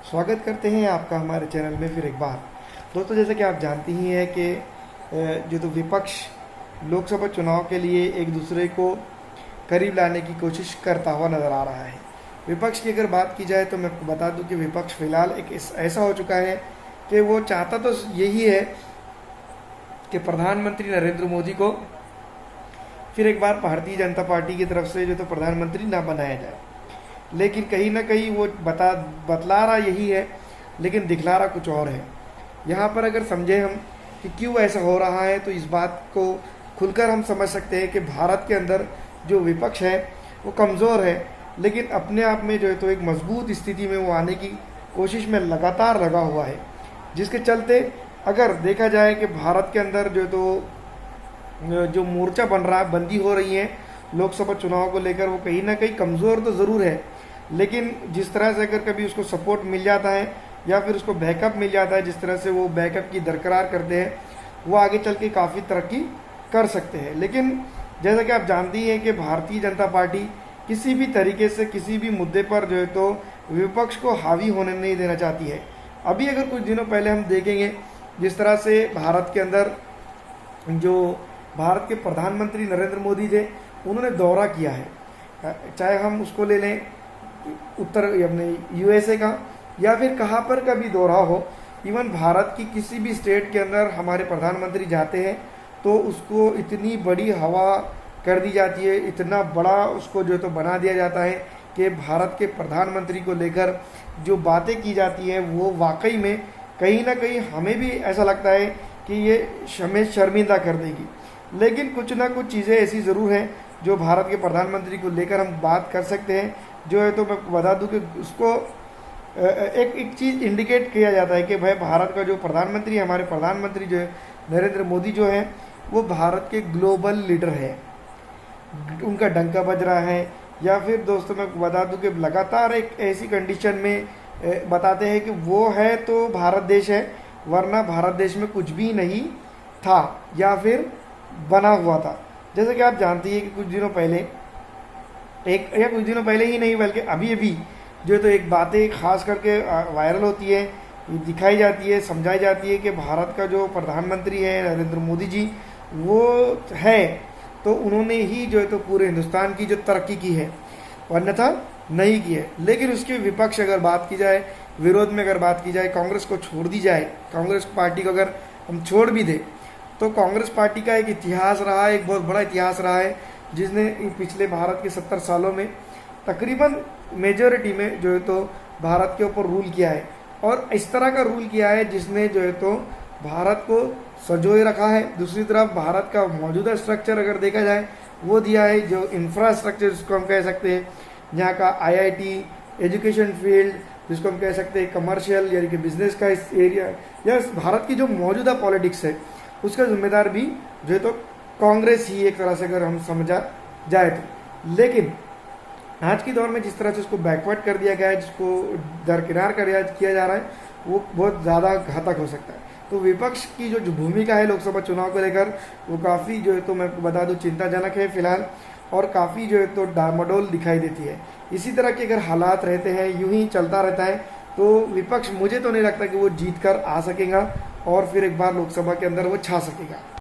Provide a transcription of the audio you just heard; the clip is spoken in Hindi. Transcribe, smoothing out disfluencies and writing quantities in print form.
स्वागत करते हैं आपका हमारे चैनल में फिर एक बार। दोस्तों, जैसे कि आप जानती ही हैं कि जो तो विपक्ष लोकसभा चुनाव के लिए एक दूसरे को करीब लाने की कोशिश करता हुआ नज़र आ रहा है। विपक्ष की अगर बात की जाए तो मैं आपको बता दूं कि विपक्ष फिलहाल एक ऐसा हो चुका है कि वो चाहता तो यही है कि प्रधानमंत्री नरेंद्र मोदी को फिर एक बार भारतीय जनता पार्टी की तरफ से जो तो प्रधानमंत्री ना बनाया जाए, लेकिन कहीं ना कहीं वो बतला रहा यही है, लेकिन दिखला रहा कुछ और है। यहाँ पर अगर समझें हम कि क्यों ऐसा हो रहा है तो इस बात को खुलकर हम समझ सकते हैं कि भारत के अंदर जो विपक्ष है वो कमज़ोर है, लेकिन अपने आप में जो है तो एक मजबूत स्थिति में वो आने की कोशिश में लगातार लगा हुआ है, जिसके चलते अगर देखा जाए कि भारत के अंदर जो जो मोर्चा बन रहा है, बंदी हो रही है लोकसभा चुनाव को लेकर, वो कहीं ना कहीं कमज़ोर तो ज़रूर है, लेकिन जिस तरह से अगर कभी उसको सपोर्ट मिल जाता है या फिर उसको बैकअप मिल जाता है, जिस तरह से वो बैकअप की दरकरार करते हैं, वो आगे चल के काफ़ी तरक्की कर सकते हैं। लेकिन जैसा कि आप जानती हैं कि भारतीय जनता पार्टी किसी भी तरीके से किसी भी मुद्दे पर जो है तो विपक्ष को हावी होने नहीं देना चाहती है। अभी अगर कुछ दिनों पहले हम देखेंगे जिस तरह से भारत के अंदर जो भारत के प्रधानमंत्री नरेंद्र मोदी जी उन्होंने दौरा किया है, चाहे हम उसको ले लें उत्तर अपने यूएसए का या फिर कहाँ पर का भी दौरा हो, इवन भारत की किसी भी स्टेट के अंदर हमारे प्रधानमंत्री जाते हैं तो उसको इतनी बड़ी हवा कर दी जाती है, इतना बड़ा उसको जो तो बना दिया जाता है कि भारत के प्रधानमंत्री को लेकर जो बातें की जाती हैं वो वाकई में कहीं ना कहीं हमें भी ऐसा लगता है कि ये हमें शर्मिंदा कर देगी। लेकिन कुछ ना कुछ चीज़ें ऐसी ज़रूर हैं जो भारत के प्रधानमंत्री को लेकर हम बात कर सकते हैं, जो है तो मैं बता दूं कि उसको एक चीज़ इंडिकेट किया जाता है कि भाई भारत का जो प्रधानमंत्री है, हमारे प्रधानमंत्री जो है नरेंद्र मोदी जो है वो भारत के ग्लोबल लीडर है, उनका डंका बज रहा है। या फिर दोस्तों मैं बता दूं कि लगातार एक ऐसी कंडीशन में बताते हैं कि वो है तो भारत देश है, वरना भारत देश में कुछ भी नहीं था या फिर बना हुआ था। जैसे कि आप जानती हैं कि कुछ दिनों पहले कुछ दिनों पहले ही नहीं बल्कि अभी अभी जो तो एक बातें खास करके वायरल होती है, दिखाई जाती है, समझाई जाती है कि भारत का जो प्रधानमंत्री है नरेंद्र मोदी जी वो है तो उन्होंने ही जो है तो पूरे हिंदुस्तान की जो तरक्की की है, अन्यथा नहीं की है। लेकिन उसके विपक्ष अगर बात की जाए, विरोध में अगर बात की जाए, कांग्रेस को छोड़ दी जाए, कांग्रेस पार्टी को अगर हम छोड़ भी दें तो कांग्रेस पार्टी का एक इतिहास रहा है, एक बहुत बड़ा इतिहास रहा है, जिसने पिछले भारत के 70 सालों में तकरीबन मेजॉरिटी में जो है तो भारत के ऊपर रूल किया है, और इस तरह का रूल किया है जिसने जो है तो भारत को संजोए रखा है। दूसरी तरफ भारत का मौजूदा स्ट्रक्चर अगर देखा जाए वो दिया है, जो इंफ्रास्ट्रक्चर जिसको हम कह सकते हैं, यहाँ का आईआईटी, एजुकेशन फील्ड जिसको हम कह सकते हैं, कमर्शियल यानी कि बिजनेस का इस एरिया, या भारत की जो मौजूदा पॉलिटिक्स है उसका जिम्मेदार भी जो है तो कांग्रेस ही एक तरह से अगर हम समझा जाए तो। लेकिन आज के दौर में जिस तरह से उसको बैकवर्ड कर दिया गया है, जिसको दरकिनार किया जा रहा है, वो बहुत ज़्यादा घातक हो सकता है। तो विपक्ष की जो भूमिका है लोकसभा चुनाव को लेकर वो काफ़ी जो है तो मैं बता दूं चिंताजनक है फिलहाल, और काफ़ी जो है तो डामाडोल दिखाई देती है। इसी तरह के अगर हालात रहते हैं, यूं ही चलता रहता है, तो विपक्ष मुझे तो नहीं लगता कि वो जीत कर आ सकेगा और फिर एक बार लोकसभा के अंदर वो छा सकेगा।